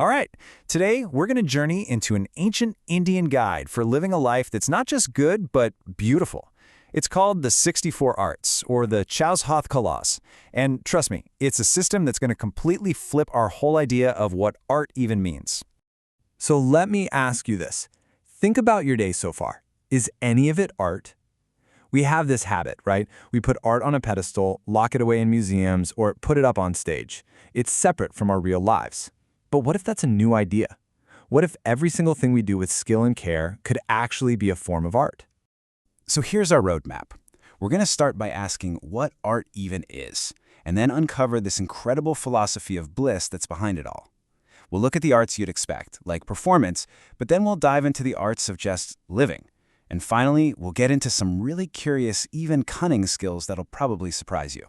All right, today we're going to journey into an ancient Indian guide for living a life that's not just good, but beautiful. It's called the 64 Arts, or the Chowshath Kalas. And trust me, it's a system that's going to completely flip our whole idea of what art even means. So let me ask you this. Think about your day so far. Is any of it art? We have this habit, right? We put art on a pedestal, lock it away in museums, or put it up on stage. It's separate from our real lives. But what if that's a new idea? What if every single thing we do with skill and care could actually be a form of art? So here's our roadmap. We're going to start by asking what art even is, and then uncover this incredible philosophy of bliss that's behind it all. We'll look at the arts you'd expect, like performance, but then we'll dive into the arts of just living. And finally, we'll get into some really curious, even cunning skills that'll probably surprise you.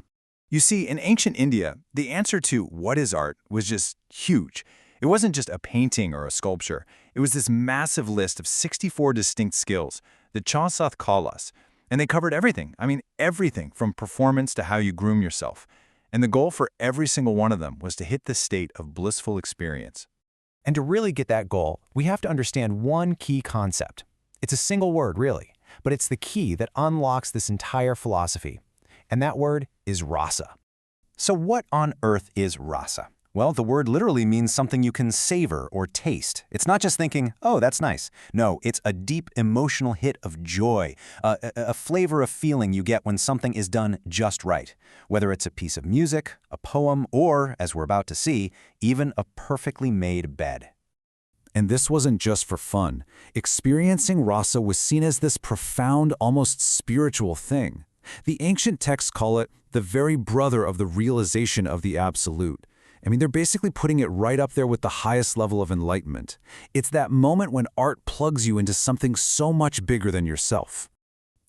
You see, in ancient India, the answer to what is art was just huge. It wasn't just a painting or a sculpture. It was this massive list of 64 distinct skills, the Chowshath Kalas. And they covered everything. I mean, everything from performance to how you groom yourself. And the goal for every single one of them was to hit the state of blissful experience. And to really get that goal, we have to understand one key concept. It's a single word, really, but it's the key that unlocks this entire philosophy. And that word is rasa. So what on earth is rasa? Well, the word literally means something you can savor or taste. It's not just thinking, oh, that's nice. No, it's a deep emotional hit of joy, a flavor of feeling you get when something is done just right. Whether it's a piece of music, a poem, or, as we're about to see, even a perfectly made bed. And this wasn't just for fun. Experiencing rasa was seen as this profound, almost spiritual thing. The ancient texts call it the very brother of the realization of the absolute. I mean, they're basically putting it right up there with the highest level of enlightenment. It's that moment when art plugs you into something so much bigger than yourself.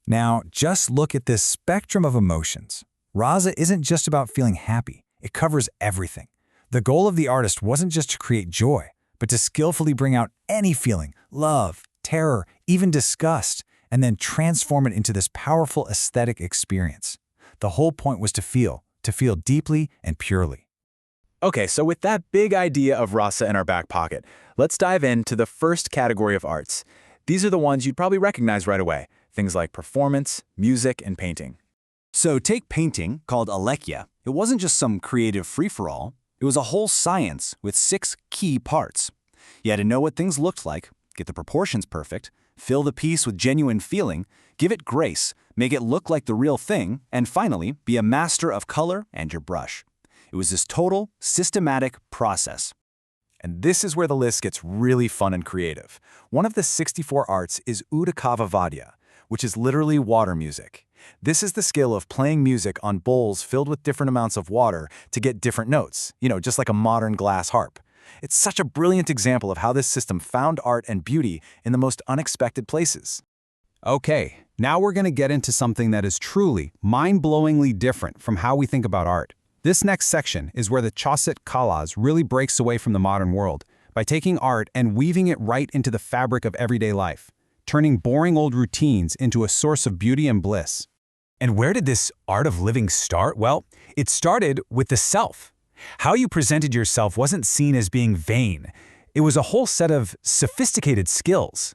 Now, just look at this spectrum of emotions. Rasa isn't just about feeling happy. It covers everything. The goal of the artist wasn't just to create joy, but to skillfully bring out any feeling, love, terror, even disgust, and then transform it into this powerful aesthetic experience. The whole point was to feel deeply and purely. Okay, so with that big idea of rasa in our back pocket, let's dive into the first category of arts. These are the ones you'd probably recognize right away, things like performance, music, and painting. So take painting, called alekhya. It wasn't just some creative free-for-all. It was a whole science with 6 key parts. You had to know what things looked like, get the proportions perfect, fill the piece with genuine feeling, give it grace, make it look like the real thing, and finally, be a master of color and your brush. It was this total, systematic process. And this is where the list gets really fun and creative. One of the 64 arts is Udakava Vadya, which is literally water music. This is the skill of playing music on bowls filled with different amounts of water to get different notes, just like a modern glass harp. It's such a brilliant example of how this system found art and beauty in the most unexpected places. Okay, now we're going to get into something that is truly, mind-blowingly different from how we think about art. This next section is where the Chowshath Kalas really breaks away from the modern world by taking art and weaving it right into the fabric of everyday life, turning boring old routines into a source of beauty and bliss. And where did this art of living start? Well, it started with the self. How you presented yourself wasn't seen as being vain. It was a whole set of sophisticated skills.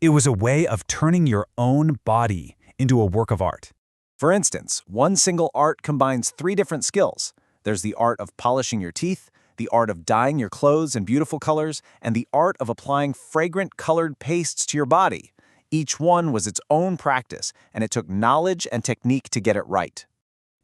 It was a way of turning your own body into a work of art. For instance, one single art combines 3 different skills. There's the art of polishing your teeth, the art of dyeing your clothes in beautiful colors, and the art of applying fragrant colored pastes to your body. Each one was its own practice, and it took knowledge and technique to get it right.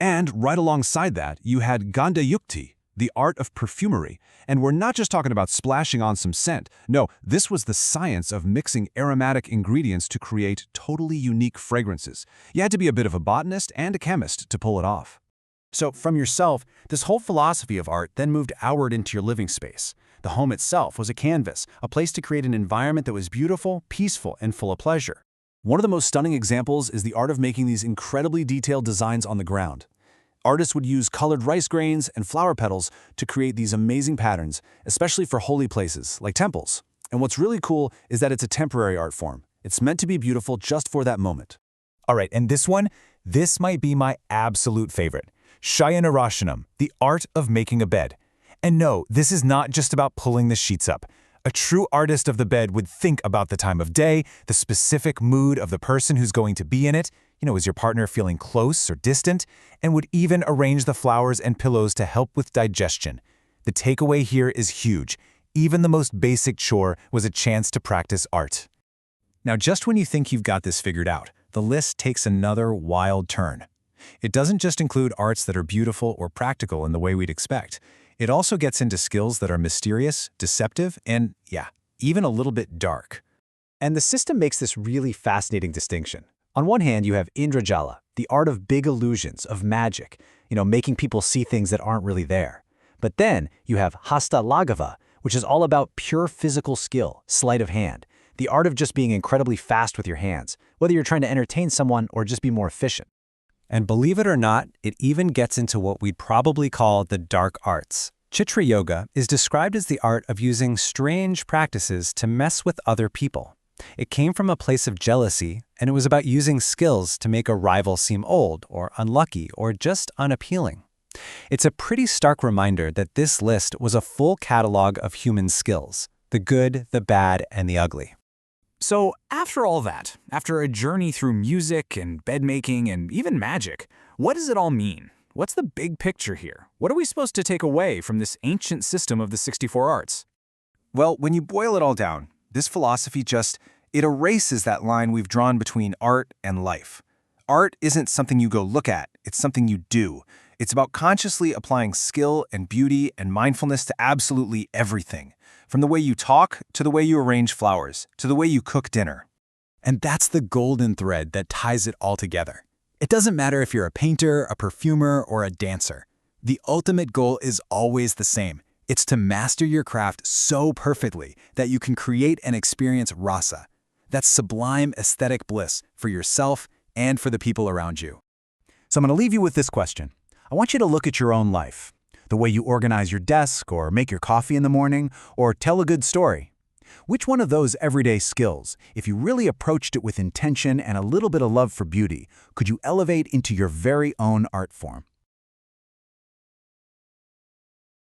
And right alongside that, you had Gandha Yukti, the art of perfumery. And we're not just talking about splashing on some scent. No, this was the science of mixing aromatic ingredients to create totally unique fragrances. You had to be a bit of a botanist and a chemist to pull it off. So from yourself, this whole philosophy of art then moved outward into your living space. The home itself was a canvas, a place to create an environment that was beautiful, peaceful, and full of pleasure. One of the most stunning examples is the art of making these incredibly detailed designs on the ground. Artists would use colored rice grains and flower petals to create these amazing patterns, especially for holy places like temples. And what's really cool is that it's a temporary art form. It's meant to be beautiful just for that moment. All right, and this might be my absolute favorite. Shayanarashanam, the art of making a bed. And no, this is not just about pulling the sheets up. A true artist of the bed would think about the time of day, the specific mood of the person who's going to be in it, is your partner feeling close or distant, and would even arrange the flowers and pillows to help with digestion. The takeaway here is huge. Even the most basic chore was a chance to practice art. Now, just when you think you've got this figured out, the list takes another wild turn. It doesn't just include arts that are beautiful or practical in the way we'd expect. It also gets into skills that are mysterious, deceptive, and, even a little bit dark. And the system makes this really fascinating distinction. On one hand, you have Indrajala, the art of big illusions, of magic, making people see things that aren't really there. But then you have Hasta Laghava, which is all about pure physical skill, sleight of hand, the art of just being incredibly fast with your hands, whether you're trying to entertain someone or just be more efficient. And believe it or not, it even gets into what we'd probably call the dark arts. Chitra Yoga is described as the art of using strange practices to mess with other people. It came from a place of jealousy, and it was about using skills to make a rival seem old or unlucky or just unappealing. It's a pretty stark reminder that this list was a full catalog of human skills, the good, the bad, and the ugly. So after all that, after a journey through music and bedmaking and even magic, what does it all mean? What's the big picture here? What are we supposed to take away from this ancient system of the 64 arts? Well, when you boil it all down, this philosophy it erases that line we've drawn between art and life. Art isn't something you go look at, it's something you do. It's about consciously applying skill and beauty and mindfulness to absolutely everything, from the way you talk to the way you arrange flowers, to the way you cook dinner. And that's the golden thread that ties it all together. It doesn't matter if you're a painter, a perfumer, or a dancer. The ultimate goal is always the same. It's to master your craft so perfectly that you can create and experience rasa. That's sublime aesthetic bliss for yourself and for the people around you. So I'm going to leave you with this question. I want you to look at your own life, the way you organize your desk or make your coffee in the morning or tell a good story. Which one of those everyday skills, if you really approached it with intention and a little bit of love for beauty, could you elevate into your very own art form?